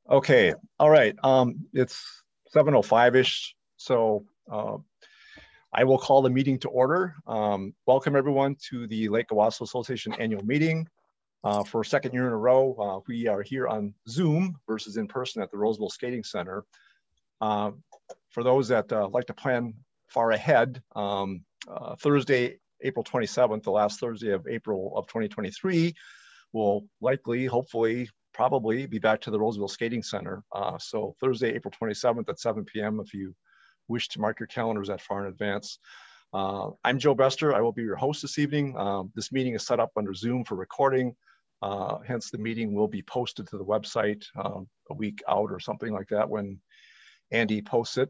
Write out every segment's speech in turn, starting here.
Okay, all right. It's 7:05-ish, so I will call the meeting to order. Welcome everyone to the Lake Owasso Association annual meeting. For a second year in a row, we are here on Zoom versus in person at the Roseville Skating Center. For those that like to plan far ahead, Thursday, April 27th, the last Thursday of April of 2023, will likely, hopefully, probably be back to the Roseville Skating Center. So Thursday, April 27th at 7 p.m. if you wish to mark your calendars that far in advance. I'm Joe Bester. I will be your host this evening. This meeting is set up under Zoom for recording. Hence, the meeting will be posted to the website a week out or something like that when Andy posts it.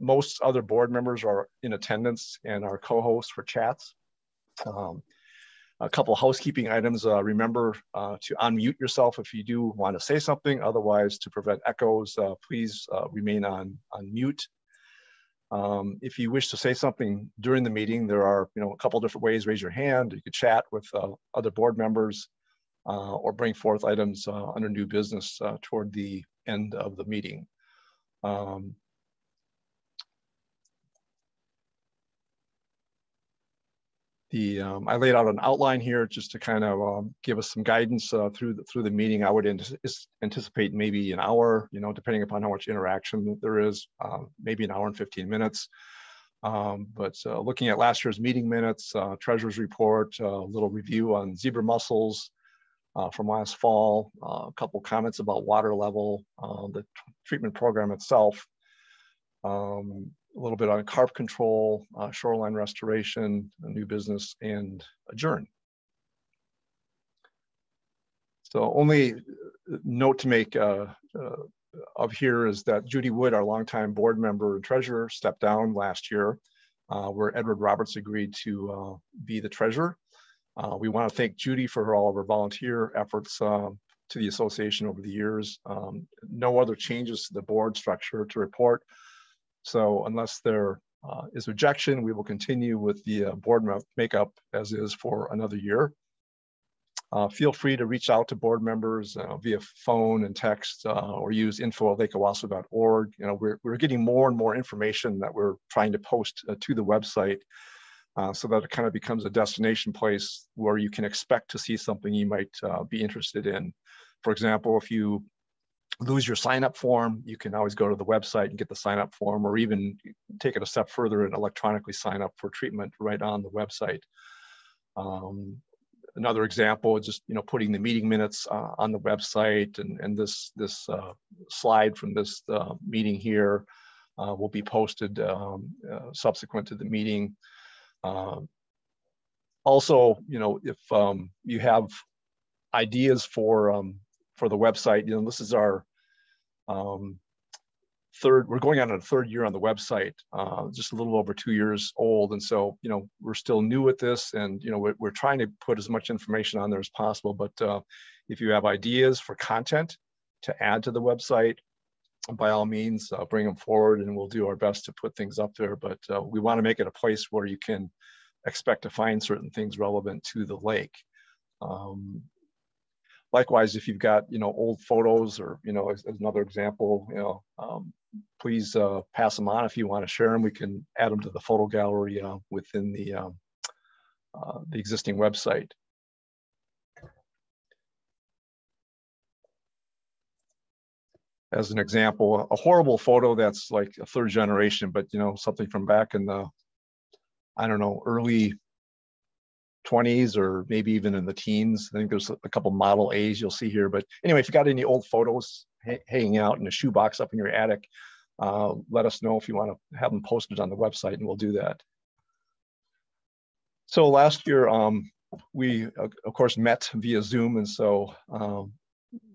Most other board members are in attendance and are co-hosts for chats. A couple housekeeping items. Remember to unmute yourself if you do want to say something. Otherwise, to prevent echoes, please remain on mute. If you wish to say something during the meeting, there are a couple different ways. Raise your hand. You could chat with other board members or bring forth items under new business toward the end of the meeting. I laid out an outline here just to kind of give us some guidance through the meeting. I would anticipate maybe an hour, depending upon how much interaction there is, maybe an hour and 15 minutes. But looking at last year's meeting minutes, treasurer's report, a little review on zebra mussels from last fall, a couple comments about water level, the treatment program itself, a little bit on carp control, shoreline restoration, new business, and adjourn. So only note to make of here is that Judy Wood, our longtime board member and treasurer, stepped down last year, where Edward Roberts agreed to be the treasurer. We want to thank Judy for all of her volunteer efforts to the association over the years. No other changes to the board structure to report. So unless there is rejection, we will continue with the board makeup as is for another year. Feel free to reach out to board members via phone and text or use info@lakeowasso.org. We're getting more and more information that we're trying to post to the website so that it kind of becomes a destination place where you can expect to see something you might be interested in. For example, if you lose your sign-up form, you can always go to the website and get the sign-up form, or even take it a step further and electronically sign up for treatment right on the website. Another example is just putting the meeting minutes on the website, and this slide from this meeting here will be posted subsequent to the meeting. Also, if you have ideas for the website, this is our we're going on a third year on the website, just a little over 2 years old. And so, we're still new at this, and, we're trying to put as much information on there as possible. But if you have ideas for content to add to the website, by all means, bring them forward and we'll do our best to put things up there. But we want to make it a place where you can expect to find certain things relevant to the lake. Likewise, if you've got, old photos or, as another example, please pass them on if you want to share them. We can add them to the photo gallery within the existing website. As an example, a horrible photo that's like a third generation, but, something from back in the, I don't know, early 20s or maybe even in the teens. I think there's a couple Model A's you'll see here. But anyway, if you got any old photos hanging out in a shoebox up in your attic, let us know if you want to have them posted on the website, and we'll do that. So last year, we, of course, met via Zoom. And so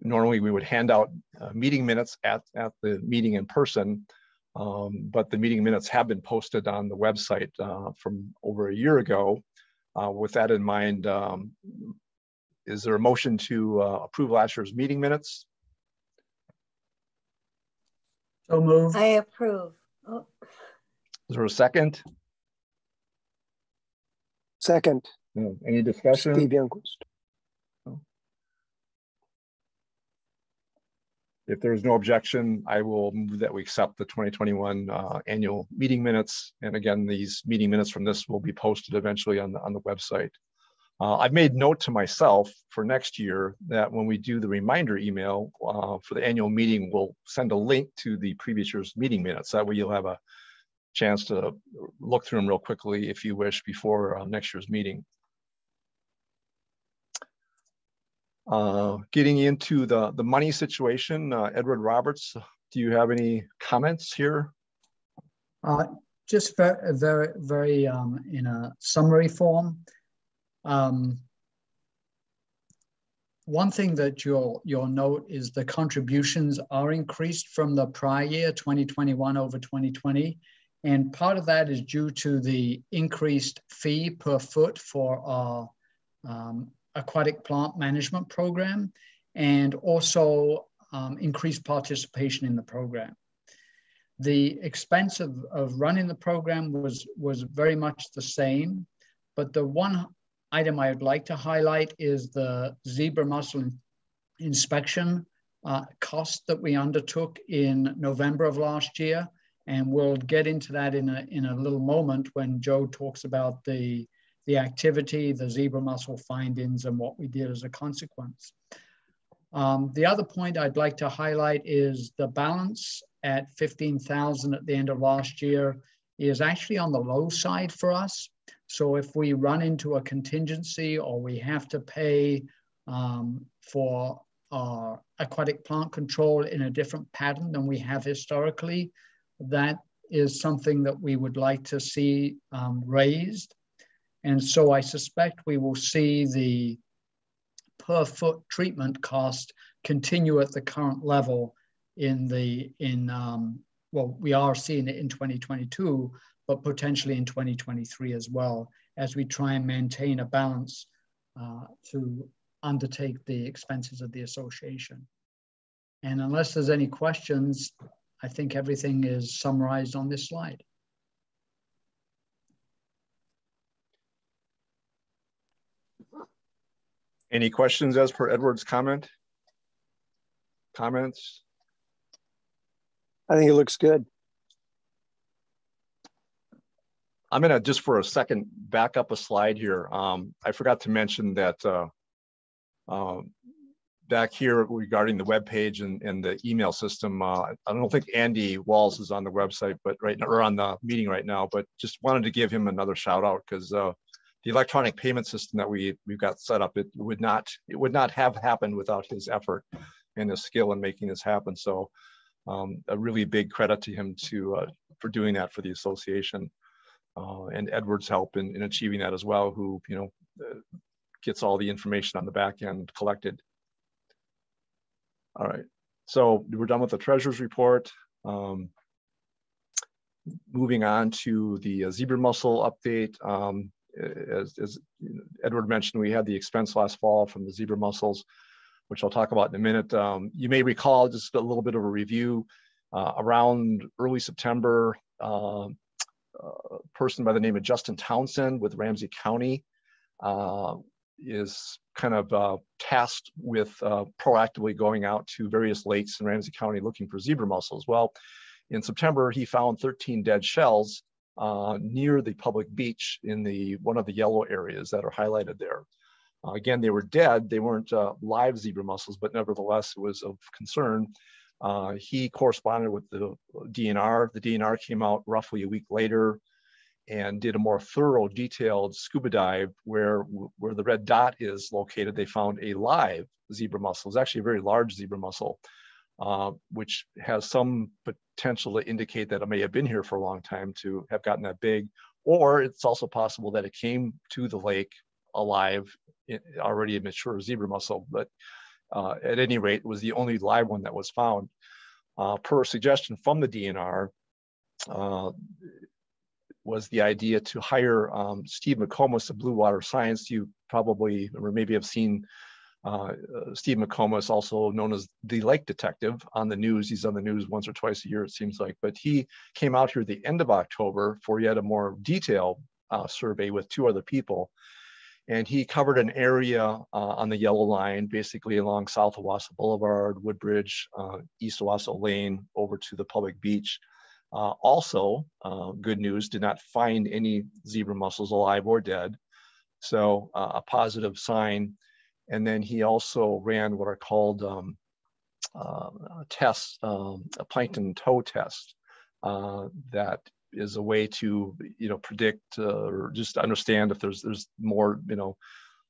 normally we would hand out meeting minutes at the meeting in person. But the meeting minutes have been posted on the website from over a year ago. With that in mind, is there a motion to approve last year's meeting minutes? So moved. I approve. Oh. Is there a second? Second. Any discussion? Steve Youngquist. If there's no objection, I will move that we accept the 2021 annual meeting minutes. And again, these meeting minutes from this will be posted eventually on the website. I've made note to myself for next year that when we do the reminder email for the annual meeting, we'll send a link to the previous year's meeting minutes. That way you'll have a chance to look through them real quickly if you wish before next year's meeting. Getting into the money situation, Edward Roberts, do you have any comments here? Just very in a summary form. One thing that you'll note is the contributions are increased from the prior year, 2021 over 2020. And part of that is due to the increased fee per foot for our aquatic plant management program, and also increased participation in the program. The expense of running the program was very much the same, but the one item I would like to highlight is the zebra mussel inspection cost that we undertook in November of last year. And we'll get into that in a little moment when Joe talks about the activity, the zebra mussel findings, and what we did as a consequence. The other point I'd like to highlight is the balance at 15,000 at the end of last year is actually on the low side for us. So if we run into a contingency or we have to pay for our aquatic plant control in a different pattern than we have historically, that is something that we would like to see raised. And so I suspect we will see the per foot treatment cost continue at the current level well, we are seeing it in 2022, but potentially in 2023 as well, as we try and maintain a balance to undertake the expenses of the association. And unless there's any questions, I think everything is summarized on this slide. Any questions as per Edward's comments? I think it looks good. I'm gonna just for a second back up a slide here. I forgot to mention that back here regarding the web page and the email system. I don't think Andy Walls is on the website, but right now, or on the meeting right now. But just wanted to give him another shout out because the electronic payment system that we've got set up, it would not have happened without his effort and his skill in making this happen. So a really big credit to him for doing that for the association, and Edward's help in achieving that as well, who gets all the information on the back end collected. All right, so we're done with the treasurer's report. Moving on to the zebra mussel update. As Edward mentioned, we had the expense last fall from the zebra mussels, which I'll talk about in a minute. You may recall, just a little bit of a review, around early September, a person by the name of Justin Townsend with Ramsey County is kind of tasked with proactively going out to various lakes in Ramsey County looking for zebra mussels. Well, in September, he found 13 dead shells near the public beach in one of the yellow areas that are highlighted there. Again, they were dead. They weren't live zebra mussels, but nevertheless, it was of concern. He corresponded with the DNR. The DNR came out roughly a week later and did a more thorough, detailed scuba dive where the red dot is located. They found a live zebra mussel. It's actually a very large zebra mussel, which has some potential to indicate that it may have been here for a long time to have gotten that big. Or it's also possible that it came to the lake alive, already a mature zebra mussel. But at any rate, it was the only live one that was found. Per suggestion from the DNR, was the idea to hire Steve McComas of Blue Water Science. You probably, or maybe have seen Steve McComas, also known as the Lake Detective, on the news. He's on the news once or twice a year, it seems like. But he came out here at the end of October for yet a more detailed survey with 2 other people. And he covered an area on the yellow line, basically along South Owasso Boulevard, Woodbridge, East Owasso Lane, over to the public beach. Also, good news, did not find any zebra mussels alive or dead. So a positive sign. And then he also ran what are called tests, a plankton tow test that is a way to, predict or just understand if there's more,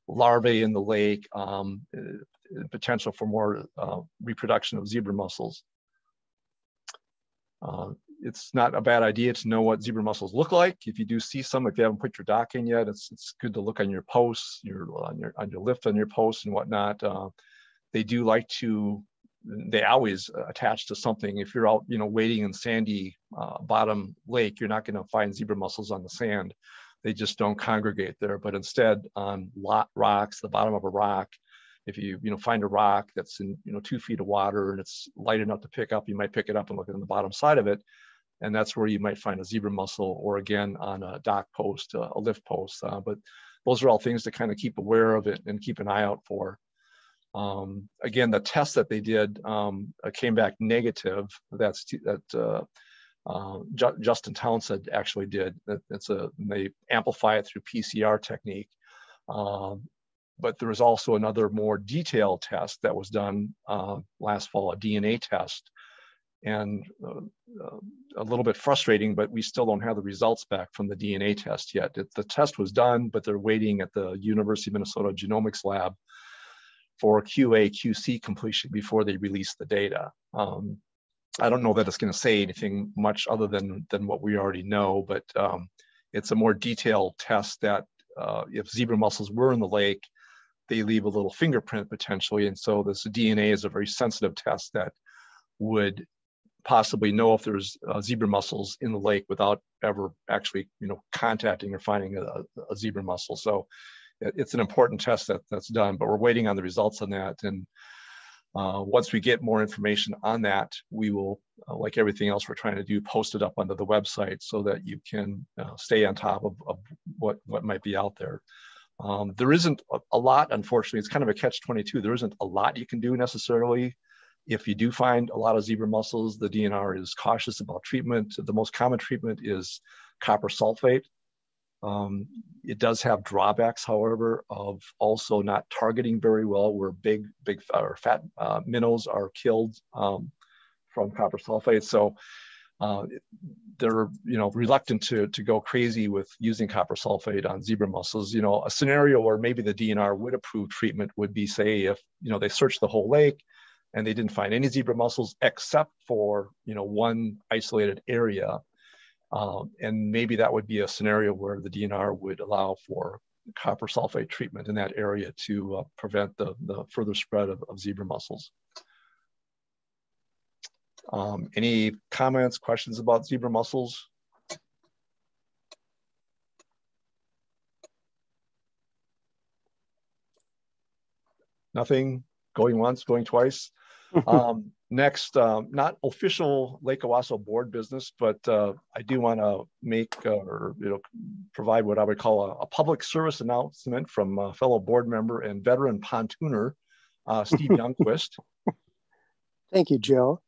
larvae in the lake, potential for more reproduction of zebra mussels. It's not a bad idea to know what zebra mussels look like. If you do see some, if you haven't put your dock in yet, it's good to look on your posts, on your lift on your posts and whatnot. They do like to, they always attach to something. If you're out, wading in sandy bottom lake, you're not going to find zebra mussels on the sand. They just don't congregate there. But instead, on rocks, the bottom of a rock, if you find a rock that's in 2 feet of water and it's light enough to pick up, you might pick it up and look at the bottom side of it, and that's where you might find a zebra mussel, or again on a dock post, a lift post. But those are all things to kind of keep aware of it and keep an eye out for. Again, the test that they did came back negative. Justin Townsend actually did. They amplify it through PCR technique. But there was also another more detailed test that was done last fall, a DNA test. And a little bit frustrating, but we still don't have the results back from the DNA test yet. The test was done, but they're waiting at the University of Minnesota Genomics Lab for QA, QC completion before they release the data. I don't know that it's going to say anything much other than what we already know, but it's a more detailed test that if zebra mussels were in the lake, they leave a little fingerprint potentially. And so this DNA is a very sensitive test that would possibly know if there's zebra mussels in the lake without ever actually, contacting or finding a zebra mussel. So it's an important test that's done, but we're waiting on the results on that. And once we get more information on that, we will, like everything else we're trying to do, post it up onto the website so that you can stay on top of what might be out there. There isn't a lot, unfortunately. It's kind of a catch-22. There isn't a lot you can do necessarily. If you do find a lot of zebra mussels, the DNR is cautious about treatment. The most common treatment is copper sulfate. It does have drawbacks, however, of also not targeting very well, where big or fat minnows are killed from copper sulfate. So they're reluctant to go crazy with using copper sulfate on zebra mussels. A scenario where maybe the DNR would approve treatment would be, say, if they searched the whole lake and they didn't find any zebra mussels except for one isolated area. And maybe that would be a scenario where the DNR would allow for copper sulfate treatment in that area to prevent the further spread of zebra mussels. Any comments, questions about zebra mussels? Nothing? Going once, going twice? Next, not official Lake Owasso board business, but I do want to make or provide what I would call a public service announcement from a fellow board member and veteran pontooner, Steve Youngquist. Thank you, Joe.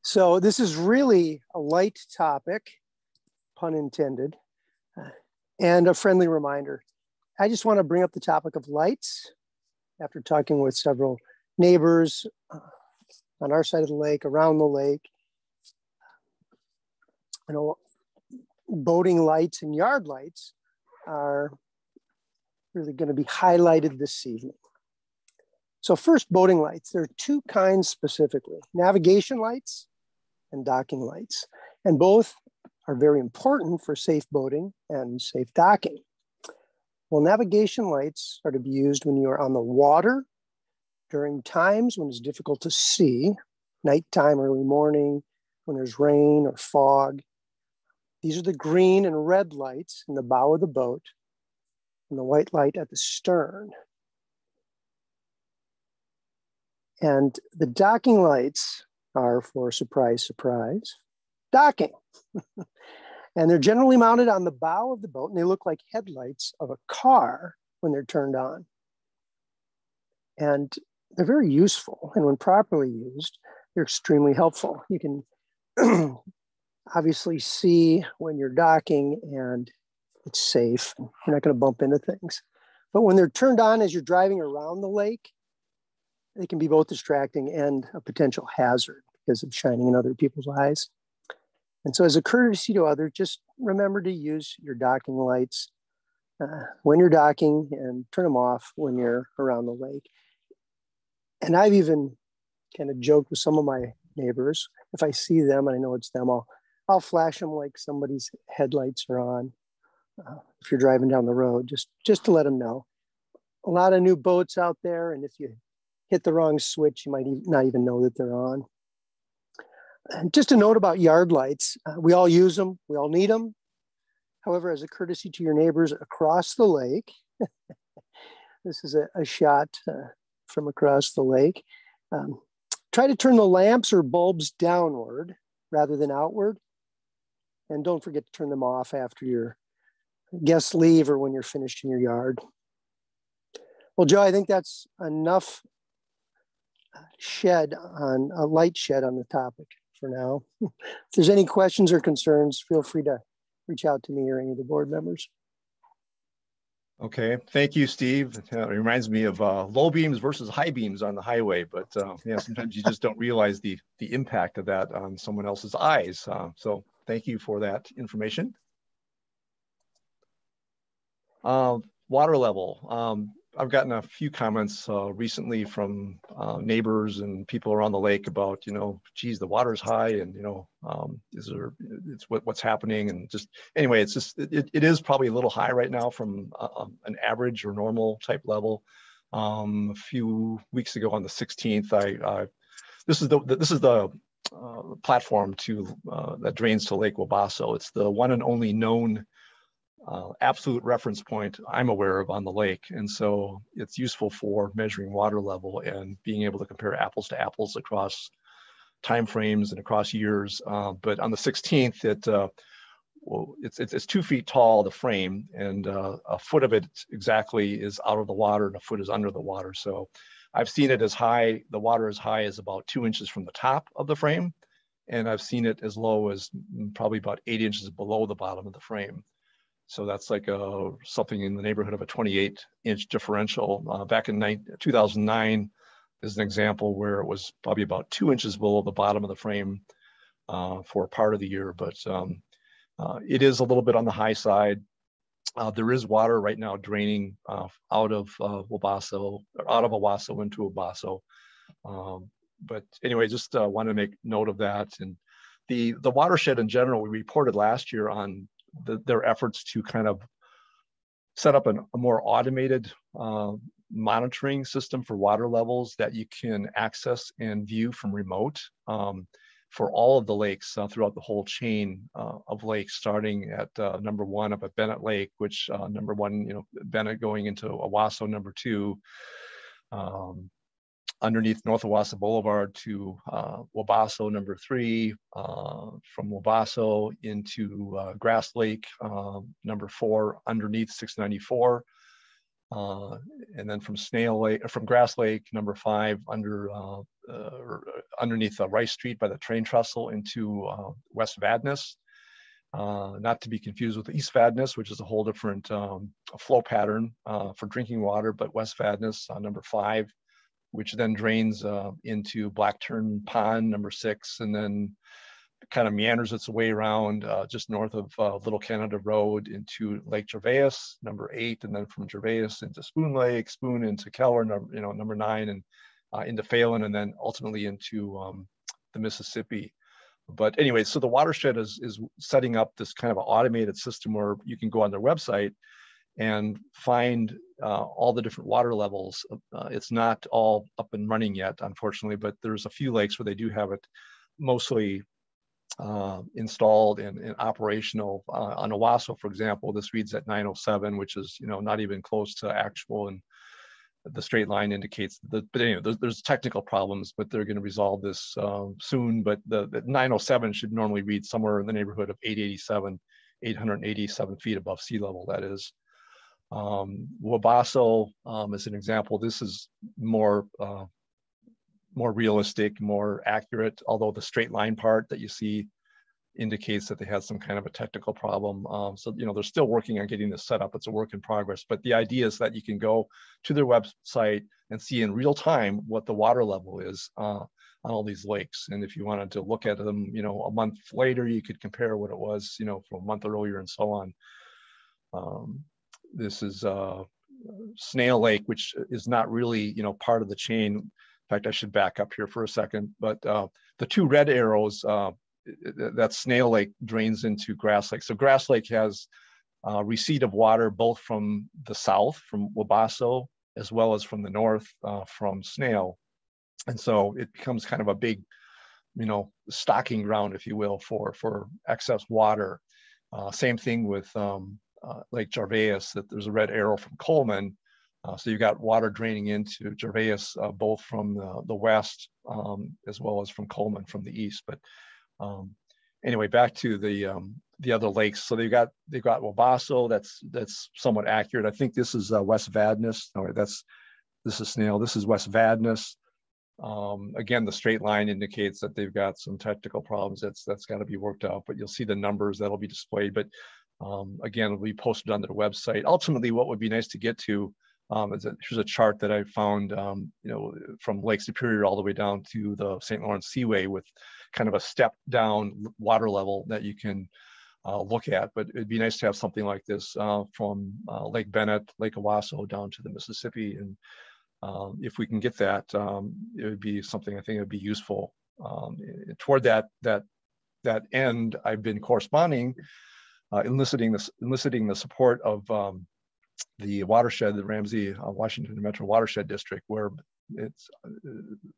So this is really a light topic, pun intended, and a friendly reminder. I just want to bring up the topic of lights after talking with several neighbors on our side of the lake, around the lake. Boating lights and yard lights are really going to be highlighted this evening. So first, boating lights. There are two kinds specifically: navigation lights and docking lights. And both are very important for safe boating and safe docking. Well, navigation lights are to be used when you are on the water during times when it's difficult to see, nighttime, early morning, when there's rain or fog. These are the green and red lights in the bow of the boat and the white light at the stern. And the docking lights are for, surprise, surprise, docking. And they're generally mounted on the bow of the boat, and they look like headlights of a car when they're turned on. And they're very useful. And when properly used, they're extremely helpful. You can obviously see when you're docking and it's safe. You're not going to bump into things. But when they're turned on as you're driving around the lake, they can be both distracting and a potential hazard because of shining in other people's eyes. And so as a courtesy to others, just remember to use your docking lights when you're docking and turn them off when you're around the lake. And I've even kind of joked with some of my neighbors. If I see them and I know it's them, I'll flash them like somebody's headlights are on. If you're driving down the road, just to let them know. A lot of new boats out there, and if you hit the wrong switch, you might not even know that they're on. And just a note about yard lights. We all use them. We all need them. However, as a courtesy to your neighbors across the lake, this is a shot from across the lake. Try to turn the lamps or bulbs downward rather than outward. And don't forget to turn them off after your guests leave or when you're finished in your yard. Well, Joe, I think that's enough light shed on the topic for now. If there's any questions or concerns, feel free to reach out to me or any of the board members. Okay, thank you, Steve. It reminds me of low beams versus high beams on the highway, but yeah, sometimes you just don't realize the impact of that on someone else's eyes. So thank you for that information. Water level. I've gotten a few comments recently from neighbors and people around the lake about, geez, the water's high, and what's happening, and just anyway, it's just it is probably a little high right now from an average or normal type level. A few weeks ago on the 16th, this is the platform that drains to Lake Wabasso. It's the one and only known absolute reference point I'm aware of on the lake. And so it's useful for measuring water level and being able to compare apples to apples across timeframes and across years. But on the 16th, it's 2 feet tall, the frame, and a foot of it exactly is out of the water and a foot is under the water. So I've seen it as high, the water as high as about 2 inches from the top of the frame. And I've seen it as low as probably about 8 inches below the bottom of the frame. So that's like something in the neighborhood of a 28-inch differential. Back in 2009 is an example where it was probably about 2 inches below the bottom of the frame for part of the year. But it is a little bit on the high side. There is water right now draining out of Owasso into Wabasso. But anyway, just want to make note of that. And the watershed in general, we reported last year on their efforts to kind of set up a more automated monitoring system for water levels that you can access and view from remote for all of the lakes throughout the whole chain of lakes, starting at number 1 up at Bennett Lake, which number 1, Bennett going into Owasso, number 2, underneath North Owasso Boulevard to Wabasso, number 3, from Wabasso into Grass Lake, number 4, underneath 694, and then from Grass Lake, number 5, underneath Rice Street by the train trestle into West Vadnais, not to be confused with East Vadnais, which is a whole different flow pattern for drinking water, but West Vadnais, number 5, which then drains into Blackturn Pond, number 6, and then kind of meanders its way around just north of Little Canada Road into Lake Gervais, number 8, and then from Gervais into Spoon Lake, Spoon into Keller, number 9, and into Phelan, and then ultimately into the Mississippi. But anyway, so the watershed is setting up this kind of automated system where you can go on their website and find all the different water levels. It's not all up and running yet, unfortunately, but there's a few lakes where they do have it mostly installed and operational. On Owasso, for example, this reads at 907, which is not even close to actual, and the straight line indicates that. But anyway, there's technical problems, but they're going to resolve this soon. But the 907 should normally read somewhere in the neighborhood of 887 feet above sea level, that is. Wabasso, as an example, this is more realistic, more accurate, although the straight line part that you see indicates that they had some kind of a technical problem. So, they're still working on getting this set up. It's a work in progress, but the idea is that you can go to their website and see in real time what the water level is on all these lakes. And if you wanted to look at them, a month later, you could compare what it was, from a month earlier and so on. This is Snail Lake, which is not really, part of the chain. In fact, I should back up here for a second, but the two red arrows, that Snail Lake drains into Grass Lake. So Grass Lake has receipt of water both from the south, from Wabasso, as well as from the north, from Snail. And so it becomes kind of a big, stocking ground, if you will, for excess water. Same thing with Lake Gervais, that there's a red arrow from Coleman. So you've got water draining into Gervais, both from the west, as well as from Coleman from the east. But anyway, back to the other lakes. So they've got Wabasso. That's somewhat accurate. I think this is West Vadnais. No, this is Snail. This is West Vadnais. Again, the straight line indicates that they've got some technical problems. That's got to be worked out. But you'll see the numbers that'll be displayed. But again, it'll be posted on their website. Ultimately, what would be nice to get to here's a chart that I found, from Lake Superior all the way down to the St. Lawrence Seaway with kind of a step down water level that you can look at. But it'd be nice to have something like this from Lake Bennett, Lake Owasso down to the Mississippi. And if we can get that, it would be something I think would be useful. Toward that end, I've been corresponding, enlisting the support of the watershed, the Ramsey Washington Metro Watershed District, where it's,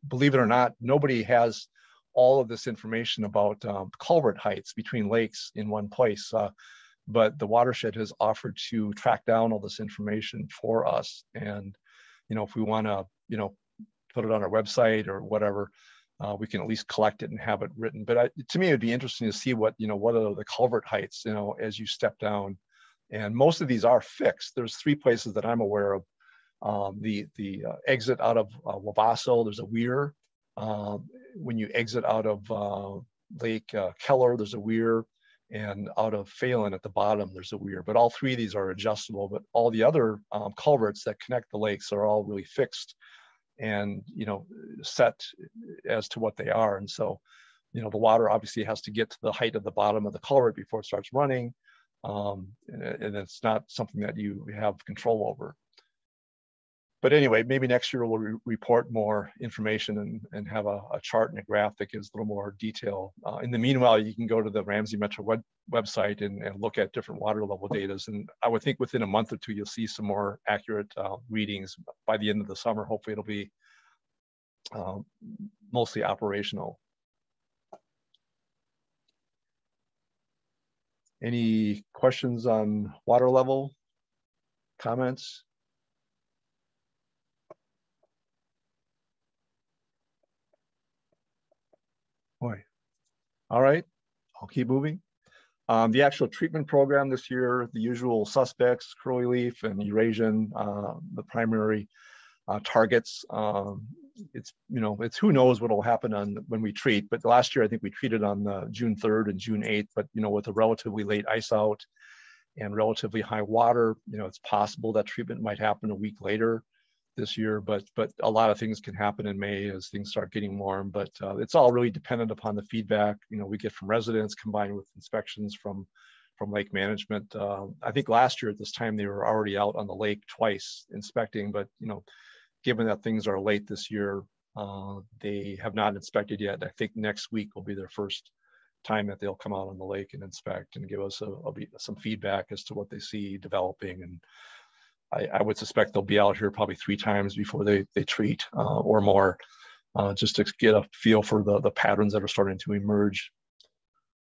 believe it or not, nobody has all of this information about culvert heights between lakes in one place. But the watershed has offered to track down all this information for us. And, if we want to, put it on our website or whatever, we can at least collect it and have it written. But to me, it'd be interesting to see what are the culvert heights, as you step down. And most of these are fixed. There's 3 places that I'm aware of. The exit out of Wabasso, there's a weir. When you exit out of Lake Keller, there's a weir. And out of Phelan at the bottom, there's a weir. But all 3 of these are adjustable. But all the other culverts that connect the lakes are all really fixed and, set as to what they are. And so, the water obviously has to get to the height of the bottom of the culvert before it starts running. And it's not something that you have control over. But anyway, maybe next year we'll report more information and have a chart and a graph that gives a little more detail. In the meanwhile, you can go to the Ramsey Metro website and look at different water level data. And I would think within a month or 2, you'll see some more accurate readings. By the end of the summer, hopefully it'll be mostly operational. Any questions on water level? Comments? Boy. All right, I'll keep moving. The actual treatment program this year, the usual suspects, curly leaf and Eurasian, the primary targets. It's who knows what will happen when we treat. But last year, I think we treated on June 3rd and June 8th. But with a relatively late ice out and relatively high water, it's possible that treatment might happen a week later this year. But a lot of things can happen in May as things start getting warm. But it's all really dependent upon the feedback we get from residents combined with inspections from lake management. I think last year at this time they were already out on the lake twice inspecting, but given that things are late this year, they have not inspected yet. I think next week will be their first time that they'll come out on the lake and inspect and give us some feedback as to what they see developing. And I would suspect they'll be out here probably 3 times before they treat or more, just to get a feel for the patterns that are starting to emerge.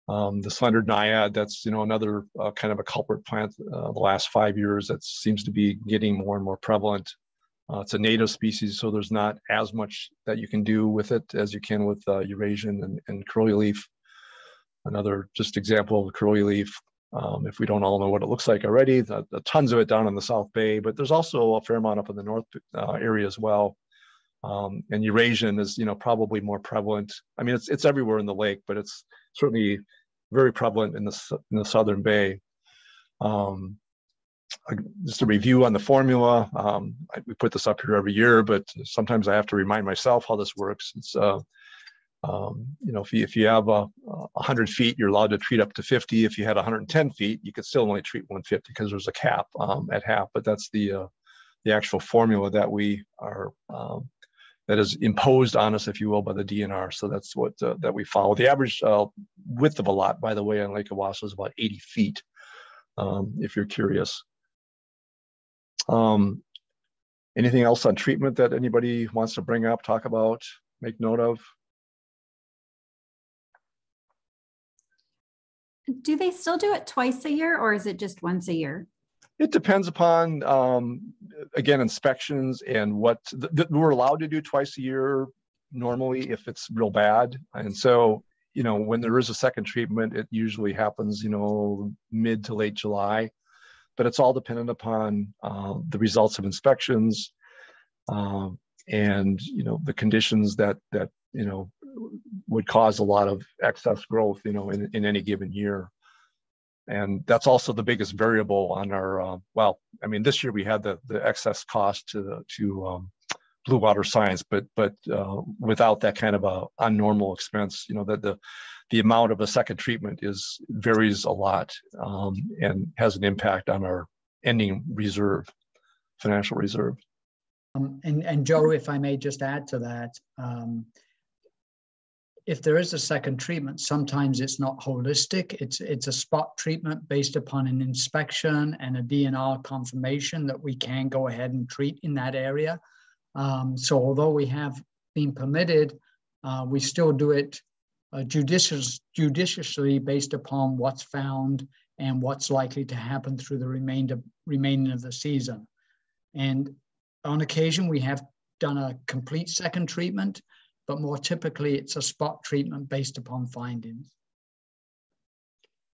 The slender naiad, that's another kind of a culprit plant the last 5 years that seems to be getting more and more prevalent. It's a native species, so there's not as much that you can do with it as you can with Eurasian and curly leaf. Another just example of the curly leaf. if we don't all know what it looks like already. The tons of it down in the South Bay, but there's also a fair amount up in the North area as well. And Eurasian is, probably more prevalent. I mean, it's everywhere in the lake, but it's certainly very prevalent in the Southern Bay. Just a review on the formula. We put this up here every year, but sometimes I have to remind myself how this works. It's if you have 100 feet, you're allowed to treat up to 50. If you had 110 feet, you could still only treat 150 because there's a cap at half. But that's the actual formula that we are that is imposed on us, if you will, by the DNR. So that's what that we follow. The average width of a lot, by the way, on Lake Owasso is about 80 feet. If you're curious. Anything else on treatment that anybody wants to bring up, talk about, make note of? Do they still do it twice a year, or is it just once a year? It depends upon, again, inspections and what we're allowed to do twice a year normally if it's real bad. And so, when there is a second treatment, it usually happens, mid to late July. But it's all dependent upon the results of inspections and the conditions that would cause a lot of excess growth in any given year. And that's also the biggest variable on our this year we had the excess cost to blue water science, but without that kind of a unnormal expense, that the amount of a second treatment varies a lot and has an impact on our ending reserve, financial reserve. And Joe, if I may just add to that, if there is a second treatment, sometimes it's not holistic. It's a spot treatment based upon an inspection and a DNR confirmation that we can go ahead and treat in that area. So although we have been permitted, we still do it judiciously based upon what's found and what's likely to happen through the remaining of the season. And on occasion, we have done a complete second treatment, but more typically it's a spot treatment based upon findings.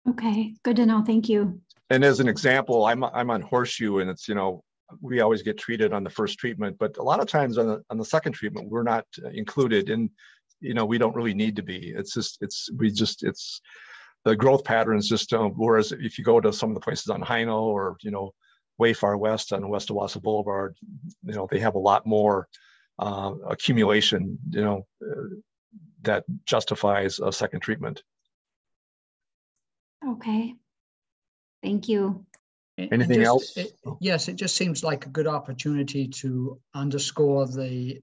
Okay, good to know, thank you. And as an example, I'm on Horseshoe, and it's, we always get treated on the first treatment, but a lot of times on the second treatment, we're not included, and we don't really need to be. It's the growth patterns just, whereas if you go to some of the places on Hino or, way far west on West Owasso Boulevard, they have a lot more accumulation, that justifies a second treatment. Okay, thank you. Anything else? Yes, it just seems like a good opportunity to underscore the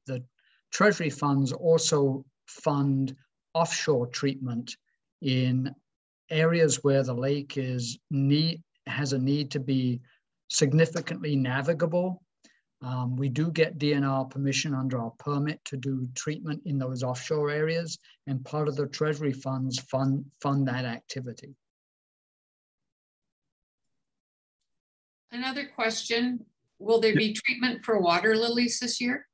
Treasury funds also fund offshore treatment in areas where the lake has a need to be significantly navigable. We do get DNR permission under our permit to do treatment in those offshore areas, and part of the Treasury funds fund that activity. Another question, will there be treatment for water lilies this year?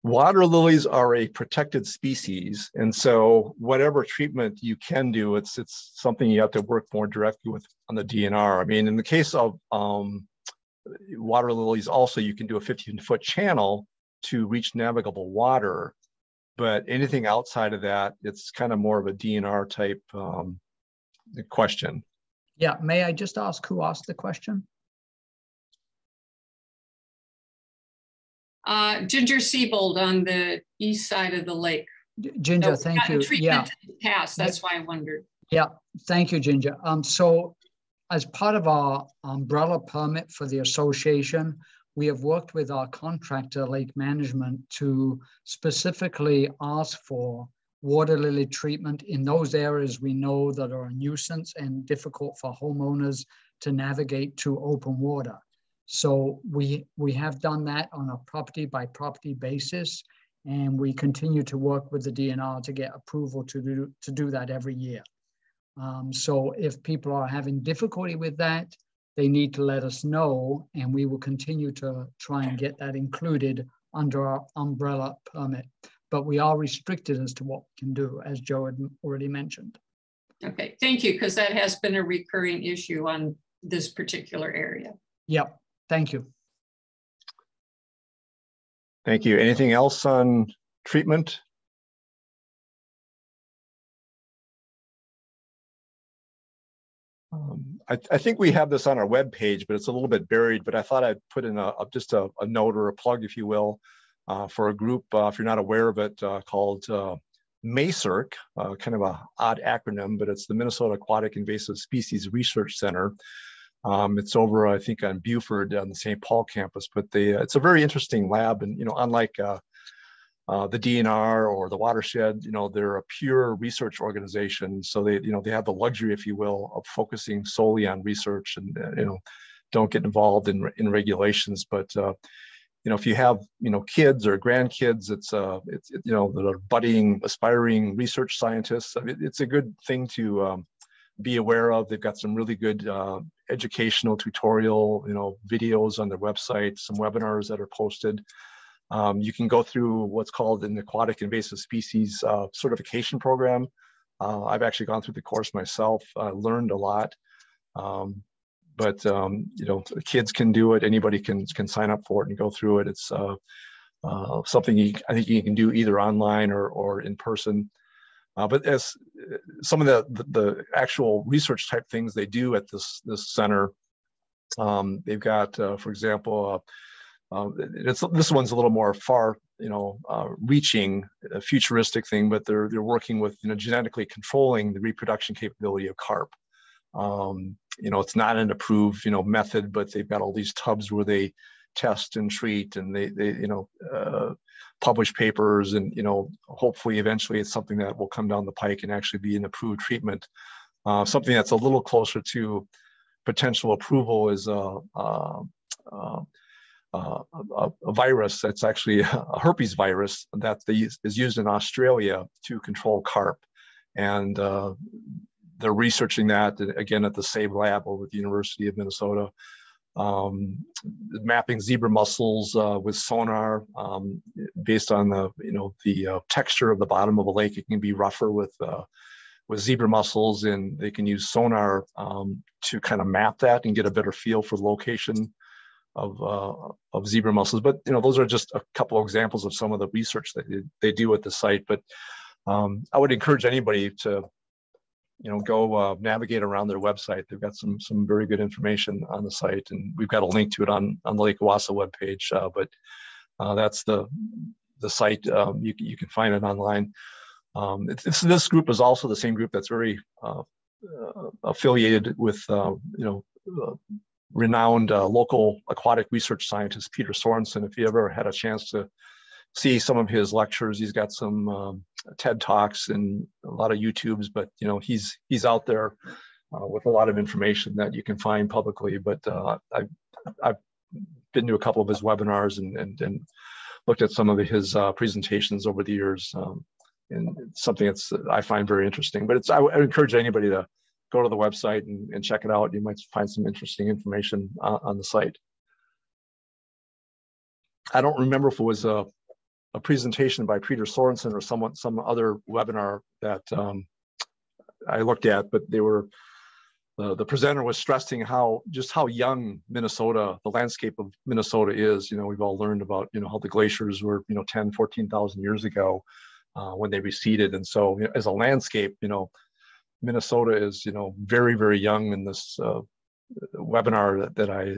Water lilies are a protected species, and so whatever treatment you can do, it's something you have to work more directly with on the DNR. I mean, in the case of water lilies, also you can do a 15-foot channel to reach navigable water, but anything outside of that, it's kind of more of a DNR type question. Yeah, may I just ask who asked the question? Ginger Siebold on the east side of the lake. Ginger, thank you. Yeah, past. That's why I wondered. Yeah, thank you, Ginger. So as part of our umbrella permit for the association, we have worked with our contractor, Lake Management, to specifically ask for water lily treatment in those areas we know that are a nuisance and difficult for homeowners to navigate to open water. So we have done that on a property by property basis, and we continue to work with the DNR to get approval to do that every year. So if people are having difficulty with that, they need to let us know, and we will continue to try and get that included under our umbrella permit. But we are restricted as to what we can do, as Joe had already mentioned. Okay, thank you, because that has been a recurring issue on this particular area. Yep, thank you. Thank you. Anything else on treatment? I think we have this on our web page, but it's a little bit buried, but I thought I'd put in just a note or a plug, if you will, for a group, if you're not aware of it, called MACIRC, kind of a odd acronym, but it's the Minnesota Aquatic Invasive Species Research Center. It's over, I think, on Buford on the St. Paul campus, but it's a very interesting lab, and unlike the DNR or the watershed, they're a pure research organization. So they have the luxury, if you will, of focusing solely on research and, don't get involved in regulations. But, if you have, kids or grandkids, it's that are budding, aspiring research scientists, I mean, it's a good thing to be aware of. They've got some really good educational tutorial, videos on their website, some webinars that are posted. You can go through what's called an Aquatic Invasive Species certification program. I've actually gone through the course myself, learned a lot. But kids can do it. Anybody can sign up for it and go through it. It's something I think you can do either online or in person. But as some of the actual research type things they do at this center, they've got, for example, this one's a little more far, reaching, a futuristic thing, but they're working with, genetically controlling the reproduction capability of carp. It's not an approved, method, but they've got all these tubs where they test and treat, and they publish papers, and, hopefully eventually it's something that will come down the pike and actually be an approved treatment. Something that's a little closer to potential approval is a virus that's actually a herpes virus that is used in Australia to control carp. And they're researching that, again, at the same lab over at the University of Minnesota. Mapping zebra mussels with sonar based on the texture of the bottom of a lake. It can be rougher with zebra mussels, and they can use sonar to kind of map that and get a better feel for the location of zebra mussels. But those are just a couple of examples of some of the research that they do at the site. But I would encourage anybody to go navigate around their website. They've got some very good information on the site, and we've got a link to it on the Lake Wassa webpage. But that's the site. You can find it online. This group is also the same group that's very affiliated with renowned local aquatic research scientist Peter Sorensen. If you ever had a chance to see some of his lectures, he's got some TED Talks and a lot of YouTubes, but he's out there with a lot of information that you can find publicly. But I've been to a couple of his webinars and looked at some of his presentations over the years, and it's something that's I find very interesting. But I would encourage anybody to go to the website and check it out. You might find some interesting information on the site. I don't remember if it was a presentation by Peter Sorensen or some other webinar that I looked at, but they were the presenter was stressing just how young Minnesota, the landscape of Minnesota is. We've all learned about how the glaciers were 10, 14,000 years ago when they receded, and so as a landscape, Minnesota is very, very young. In this webinar that I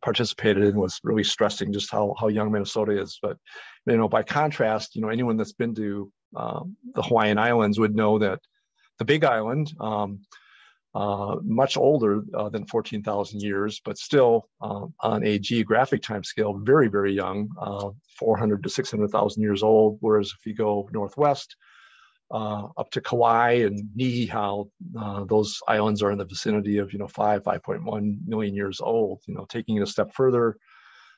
participated in was really stressing just how young Minnesota is. But by contrast, anyone that's been to the Hawaiian Islands would know that the Big Island, much older than 14,000 years, but still on a geographic time scale, very, very young, 400 to 600,000 years old. Whereas if you go northwest up to Kauai and Niihau, those islands are in the vicinity of 5.1 million years old. Taking it a step further,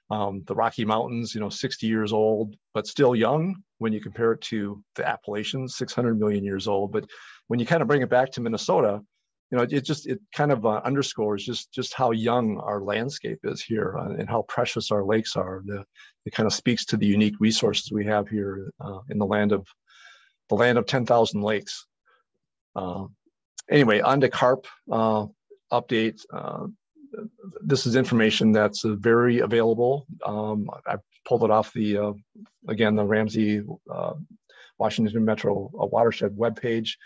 the Rocky Mountains, 60 years old, but still young when you compare it to the Appalachians, 600 million years old. But when you kind of bring it back to Minnesota, it kind of underscores just how young our landscape is here and how precious our lakes are. It kind of speaks to the unique resources we have here in the land of 10,000 lakes. Anyway, on to carp update. This is information that's very available. I pulled it off the, again, the Ramsey Washington Metro Watershed webpage.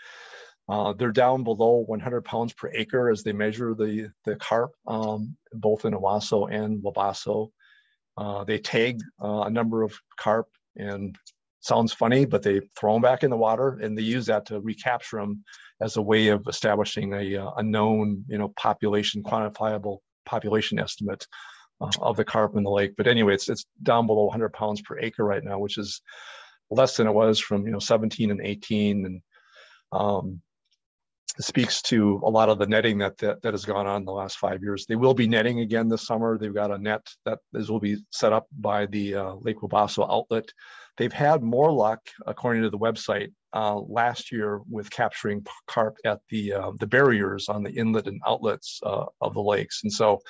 They're down below 100 pounds per acre as they measure the carp, both in Owasso and Wabasso. They tag a number of carp, and sounds funny, but they throw them back in the water, and they use that to recapture them as a way of establishing a known, population, quantifiable population estimate of the carp in the lake. But anyway, it's down below 100 pounds per acre right now, which is less than it was from 17 and 18, and it speaks to a lot of the netting that has gone on in the last 5 years. They will be netting again this summer. They've got a net that will be set up by the Lake Wabasso outlet. They've had more luck, according to the website, last year with capturing carp at the barriers on the inlet and outlets of the lakes, and so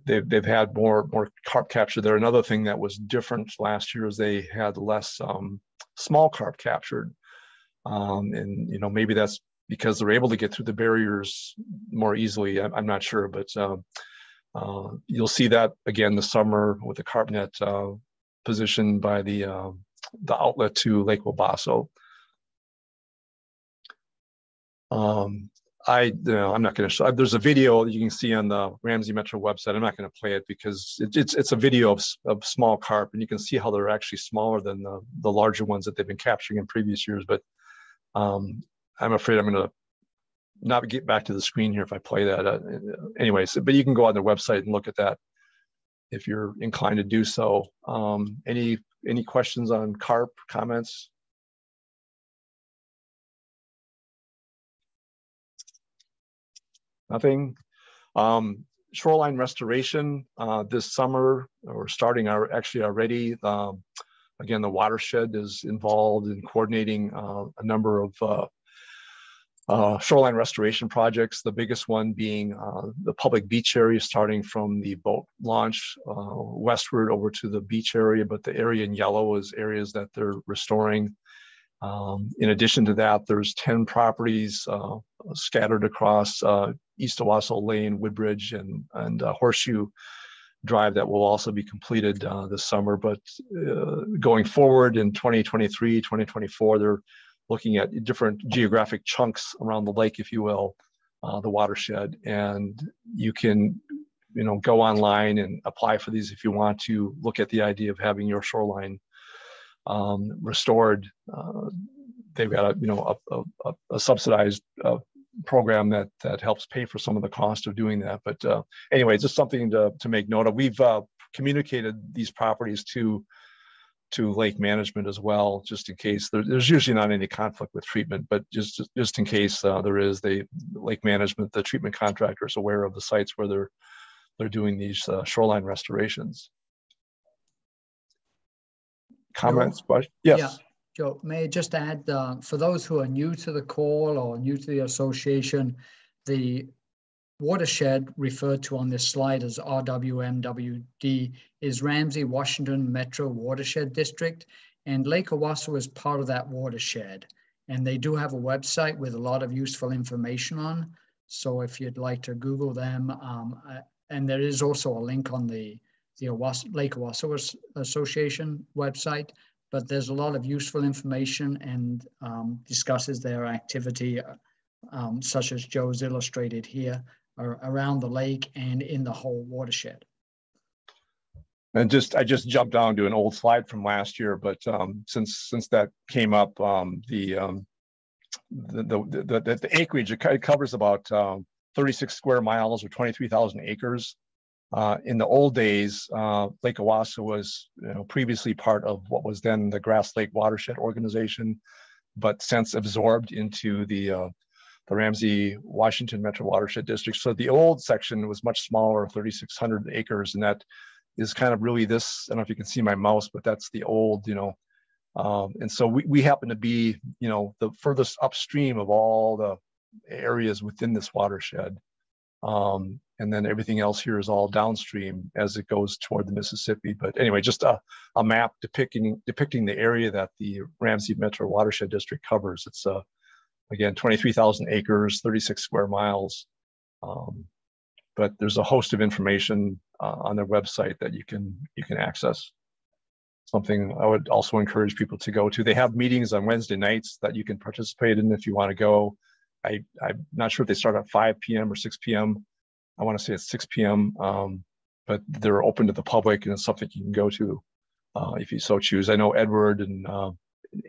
they've had more carp capture there. Another thing that was different last year is they had less small carp captured. And maybe that's because they're able to get through the barriers more easily. I'm not sure, but you'll see that again this summer with the carp net positioned by the outlet to Lake Wabasso. I'm not going to show. There's a video you can see on the Ramsey Metro website. I'm not going to play it because it's a video of small carp, and you can see how they're actually smaller than the larger ones that they've been capturing in previous years. But I'm afraid I'm going to not get back to the screen here if I play that. Anyways, but you can go on their website and look at that if you're inclined to do so. Any questions on carp, comments? Nothing. Shoreline restoration this summer, or starting actually already. Again, the watershed is involved in coordinating a number of shoreline restoration projects, the biggest one being the public beach area, starting from the boat launch westward over to the beach area, but the area in yellow is areas that they're restoring. In addition to that, there's 10 properties scattered across East Owasso Lane, Woodbridge, and Horseshoe Drive that will also be completed this summer. But going forward in 2023, 2024, they're looking at different geographic chunks around the lake, if you will, the watershed. And you can, go online and apply for these if you want to look at the idea of having your shoreline restored. They've got a subsidized program that helps pay for some of the cost of doing that. But anyway, just something to make note of. We've communicated these properties to lake management as well, just in case. There's usually not any conflict with treatment, but just in case there is, lake management, the treatment contractor, is aware of the sites where they're doing these shoreline restorations. Comments? Yes. Yeah. Joe, may I just add, for those who are new to the call or new to the association, the watershed referred to on this slide as RWMWD is Ramsey Washington Metro Watershed District, and Lake Owasso is part of that watershed. And they do have a website with a lot of useful information on. So if you'd like to Google them, and there is also a link on the Lake Owasso Association website, but there's a lot of useful information and discusses their activity, such as Joe's illustrated here, around the lake and in the whole watershed. And I just jumped down to an old slide from last year, but since that came up, the acreage, it covers about 36 square miles or 23,000 acres. In the old days, Lake Owasso was previously part of what was then the Grass Lake Watershed Organization, but since absorbed into the Ramsey Washington Metro Watershed District. So the old section was much smaller, 3,600 acres, and that is kind of really this. I don't know if you can see my mouse, but that's the old, and so we happen to be, the furthest upstream of all the areas within this watershed. And then everything else here is all downstream as it goes toward the Mississippi. But anyway, just a map depicting the area that the Ramsey Metro Watershed District covers. It's Again, 23,000 acres, 36 square miles. But there's a host of information on their website that you can access. Something I would also encourage people to go to. They have meetings on Wednesday nights that you can participate in if you want to go. I'm not sure if they start at 5 p.m. or 6 p.m. I want to say it's 6 p.m. But they're open to the public, and it's something you can go to if you so choose. I know Edward and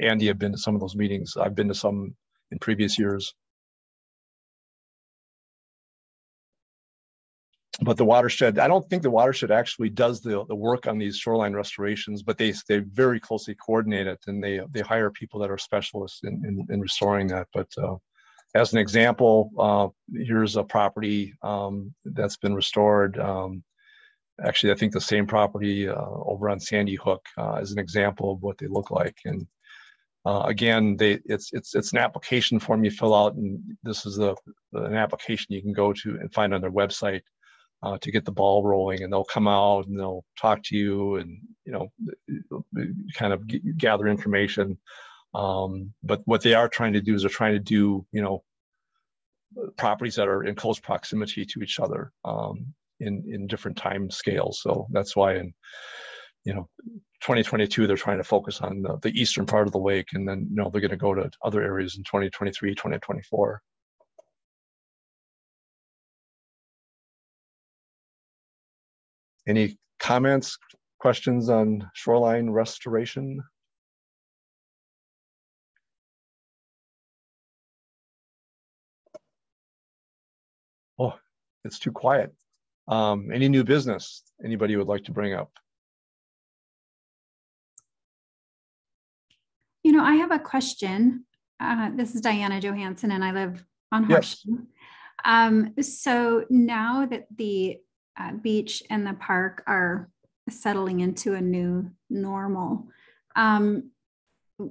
Andy have been to some of those meetings. I've been to some in previous years. But the watershed, I don't think the watershed actually does the work on these shoreline restorations, but they very closely coordinate it, and they hire people that are specialists in restoring that. But as an example, here's a property that's been restored. Actually, I think the same property over on Sandy Hook is an example of what they look like. And again, it's an application form you fill out, and this is an application you can go to and find on their website to get the ball rolling, and they'll come out and they'll talk to you and, you know, kind of gather information. But what they are trying to do is they're trying to do, you know, properties that are in close proximity to each other in different time scales. So that's why in, you know, 2022, they're trying to focus on the eastern part of the lake, and then, you know, they're going to go to other areas in 2023, 2024. Any comments, questions on shoreline restoration? Oh, it's too quiet. Any new business anybody would like to bring up? You know, I have a question. This is Diana Johansson, and I live on Horseshoe. Yes. So now that the beach and the park are settling into a new normal,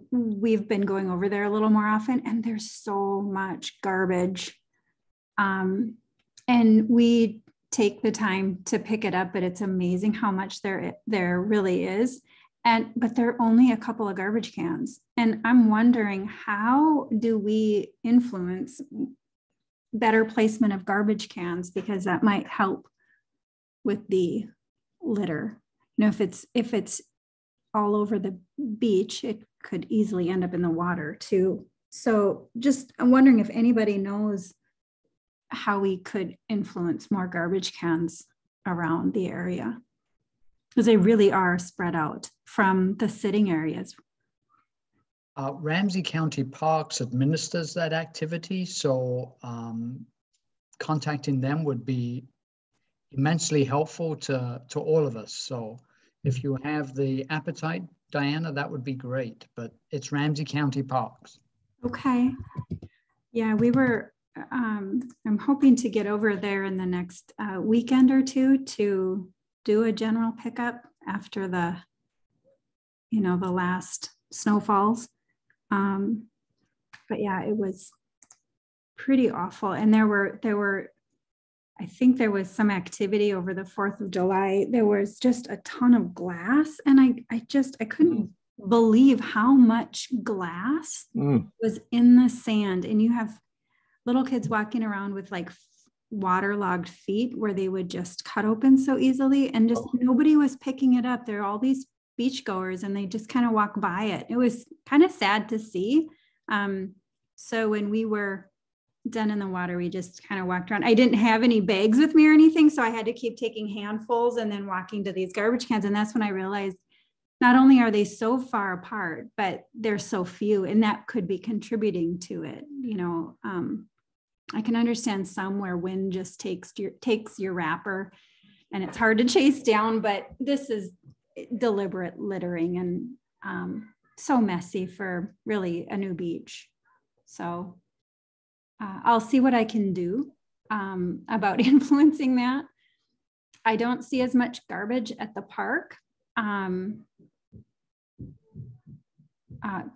we've been going over there a little more often, and there's so much garbage. And we take the time to pick it up, but it's amazing how much there really is. But there are only a couple of garbage cans. And I'm wondering, how do we influence better placement of garbage cans? Because that might help with the litter. You know, if it's all over the beach, it could easily end up in the water too. So I'm wondering if anybody knows how we could influence more garbage cans around the area, because they really are spread out from the sitting areas. Ramsey County Parks administers that activity, so contacting them would be immensely helpful to all of us. So if you have the appetite, Diana, that would be great, but it's Ramsey County Parks. Okay. Yeah, we were, I'm hoping to get over there in the next weekend or two to do a general pickup after the last snowfalls. But yeah, it was pretty awful. And there were, I think there was some activity over the 4th of July. There was just a ton of glass, and I couldn't believe how much glass was in the sand. And you have little kids walking around with like waterlogged feet where they would just cut open so easily, and just nobody was picking it up. There are all these beachgoers, and they just kind of walk by it. It was kind of sad to see. So when we were done in the water, we just kind of walked around. I didn't have any bags with me or anything, so I had to keep taking handfuls and then walking to these garbage cans. And that's when I realized not only are they so far apart, but they're so few, and that could be contributing to it. You know, I can understand some where wind just takes your wrapper and it's hard to chase down, but this is deliberate littering and so messy for really a new beach. So I'll see what I can do about influencing that. I don't see as much garbage at the park.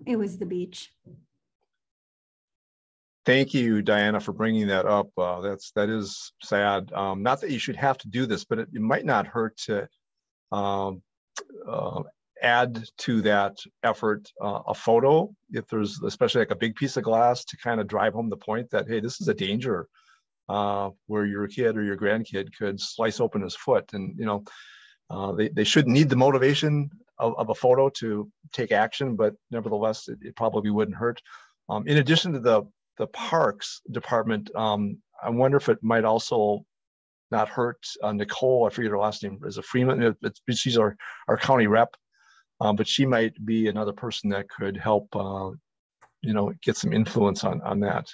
It was the beach. Thank you, Diana, for bringing that up. That is sad. Not that you should have to do this, but it might not hurt to add to that effort a photo, if there's especially like a big piece of glass, to kind of drive home the point that, hey, this is a danger where your kid or your grandkid could slice open his foot. And, you know, they shouldn't need the motivation of a photo to take action, but nevertheless, it probably wouldn't hurt. In addition to the parks department, I wonder if it might also not hurt Nicole, I forget her last name, is a Freeman. She's our county rep, but she might be another person that could help, you know, get some influence on that.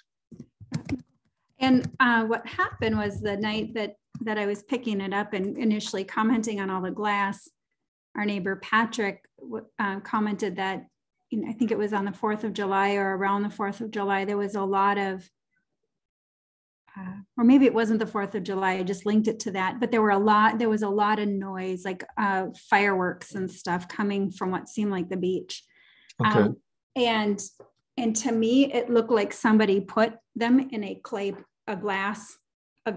And what happened was the night that I was picking it up and initially commenting on all the glass, our neighbor Patrick commented that, you know, I think it was on the 4th of July or around the 4th of July, there was a lot of, or maybe it wasn't the 4th of July, I just linked it to that, but there was a lot of noise, like fireworks and stuff coming from what seemed like the beach. Okay. And to me, it looked like somebody put them in a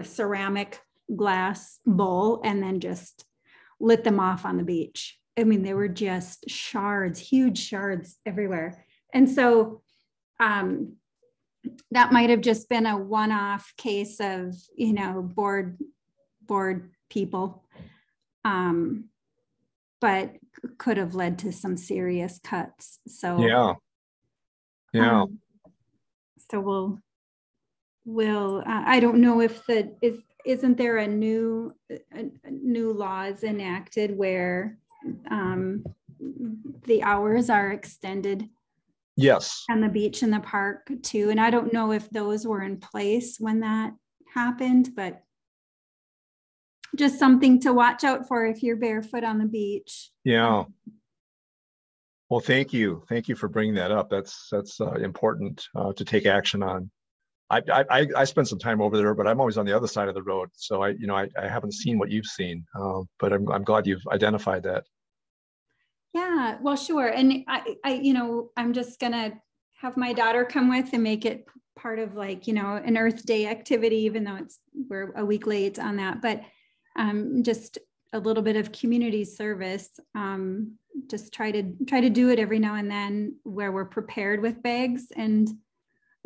ceramic glass bowl and then just lit them off on the beach. I mean, they were just shards, huge shards everywhere. And so that might have just been a one-off case of, you know, bored people, but could have led to some serious cuts. So yeah. So we'll I don't know if isn't there a new laws enacted where the hours are extended? Yes. On the beach and the park too. And I don't know if those were in place when that happened, but just something to watch out for if you're barefoot on the beach. Yeah. Well, thank you. Thank you for bringing that up. That's important to take action on. I spent some time over there, but I'm always on the other side of the road. So I haven't seen what you've seen, but I'm glad you've identified that. Yeah, well, sure. And I'm just gonna have my daughter come with and make it part of, like, you know, an Earth Day activity, even though we're a week late on that, but just a little bit of community service. Just try to do it every now and then where we're prepared with bags and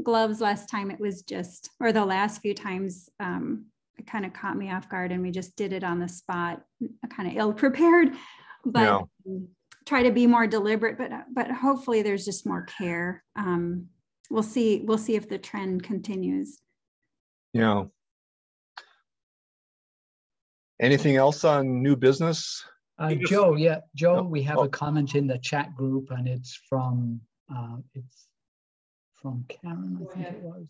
gloves. Last time it was just, or the last few times, it kind of caught me off guard and we just did it on the spot, kind of ill prepared, but try to be more deliberate, but hopefully there's just more care. We'll see if the trend continues. Yeah. From else on new business? Joe, we have a comment in the chat group, and it's from Karen, I think it was.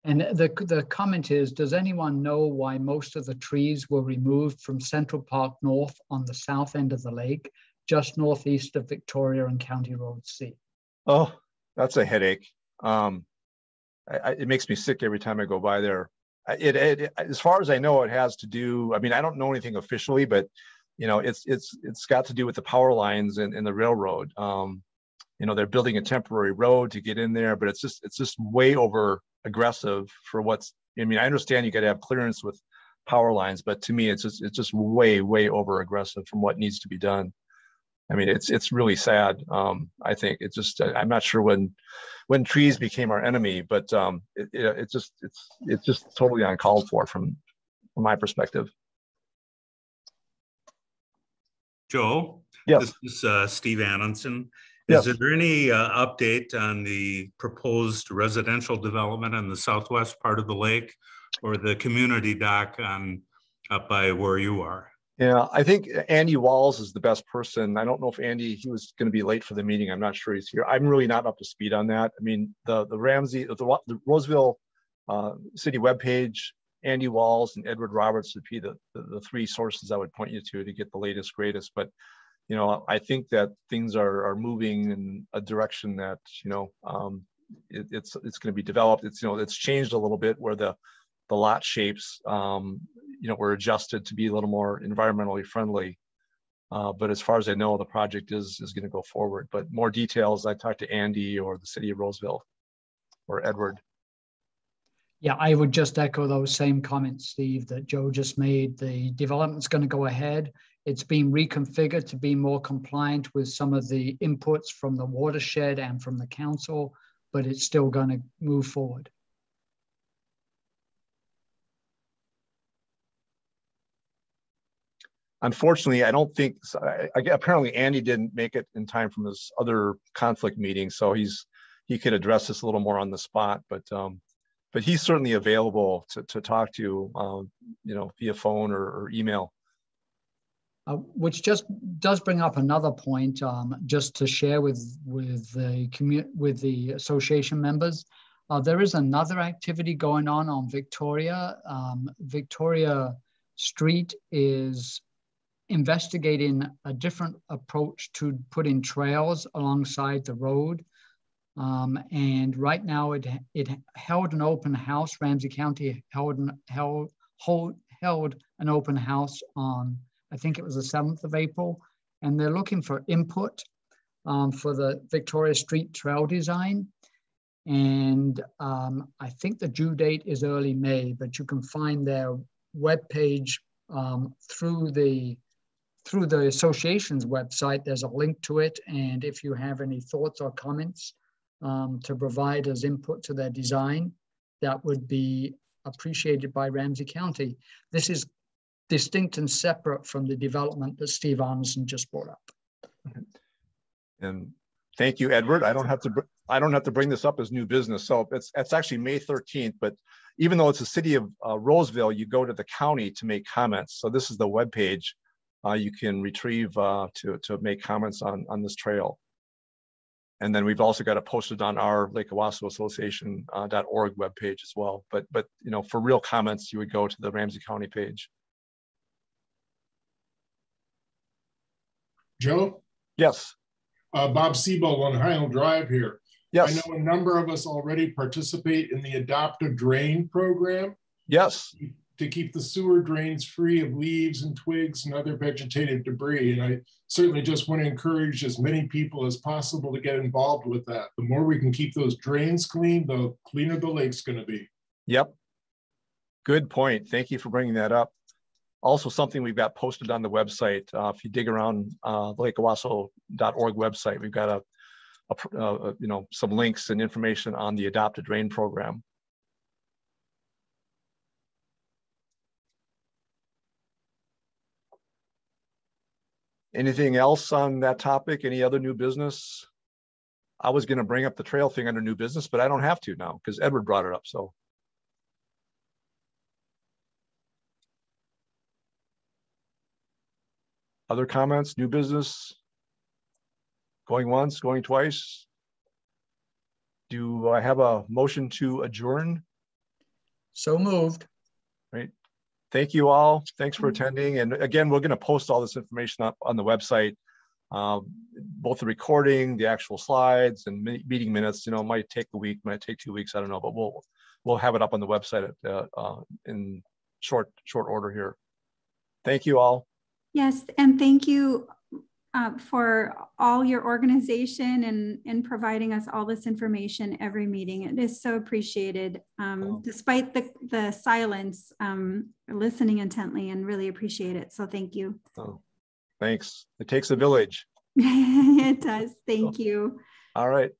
And the comment is, does anyone know why most of the trees were removed from Central Park North on the south end of the lake, just northeast of Victoria and County Road C? Oh, that's a headache. It makes me sick every time I go by there. It as far as I know, it has to do, I mean, I don't know anything officially, but, you know, it's got to do with the power lines and the railroad. You know, they're building a temporary road to get in there, but it's just way over aggressive for what's, I mean, I understand you got to have clearance with power lines, but to me, it's just way over aggressive from what needs to be done. I mean, it's really sad. I think it's just, I'm not sure when trees became our enemy, but it's just totally uncalled for from my perspective. Joe, yes. This is Steve Annenson. Yes. Is there any update on the proposed residential development in the southwest part of the lake, or the community dock up by where you are? Yeah, I think Andy Walls is the best person. I don't know if he was going to be late for the meeting. I'm not sure he's here. I'm really not up to speed on that. I mean, the Roseville city webpage, Andy Walls and Edward Roberts would be the three sources I would point you to get the latest, greatest. But, you know, I think that things are moving in a direction that, you know, it's going to be developed. It's changed a little bit where the lot shapes, you know, were adjusted to be a little more environmentally friendly. But as far as I know, the project is going to go forward. But more details, I talked to Andy or the city of Roseville or Edward. Yeah, I would just echo those same comments, Steve, that Joe just made. The development's going to go ahead. It's been reconfigured to be more compliant with some of the inputs from the watershed and from the council, but it's still going to move forward. Unfortunately, I don't think, apparently Andy didn't make it in time from his other conflict meeting, so he could address this a little more on the spot, but he's certainly available to talk to you, via phone or email. Which just does bring up another point, just to share with the association members. There is another activity going on Victoria. Victoria Street is investigating a different approach to putting trails alongside the road. And right now it held an open house. Ramsey County held an open house on, I think it was the 7th of April, and they're looking for input for the Victoria Street trail design. And I think the due date is early May, but you can find their webpage through the association's website. There's a link to it. And if you have any thoughts or comments to provide as input to their design, that would be appreciated by Ramsey County. This is distinct and separate from the development that Steve Arneson just brought up. And thank you, Edward. I don't have to bring this up as new business. So it's actually May 13th, but even though it's the city of Roseville, you go to the county to make comments. So this is the webpage you can retrieve to make comments on this trail. And then we've also got it posted on our Lake Owasso Association.org webpage as well. But for real comments, you would go to the Ramsey County page. Joe? Yes. Bob Siebold on Highland Drive here. Yes. I know a number of us already participate in the Adopt a Drain program. Yes. To keep the sewer drains free of leaves and twigs and other vegetative debris. And I certainly just want to encourage as many people as possible to get involved with that. The more we can keep those drains clean, the cleaner the lake's going to be. Yep. Good point. Thank you for bringing that up. Also something we've got posted on the website. If you dig around the lakeowasso.org website, we've got some links and information on the Adopt a Drain program. Anything else on that topic? Any other new business? I was going to bring up the trail thing under new business, but I don't have to now because Edward brought it up. So. Other comments, new business? Going once, going twice? Do I have a motion to adjourn? So moved. Right. Thank you all. Thanks for attending. And again, we're going to post all this information up on the website, both the recording, the actual slides, and meeting minutes. It might take a week, might take 2 weeks. I don't know, but we'll have it up on the website in short order here. Thank you all. Yes, and thank you for all your organization and providing us all this information every meeting. It is so appreciated. Despite the silence, listening intently and really appreciate it. So thank you. Oh, thanks. It takes a village. It does. Thank you. All right.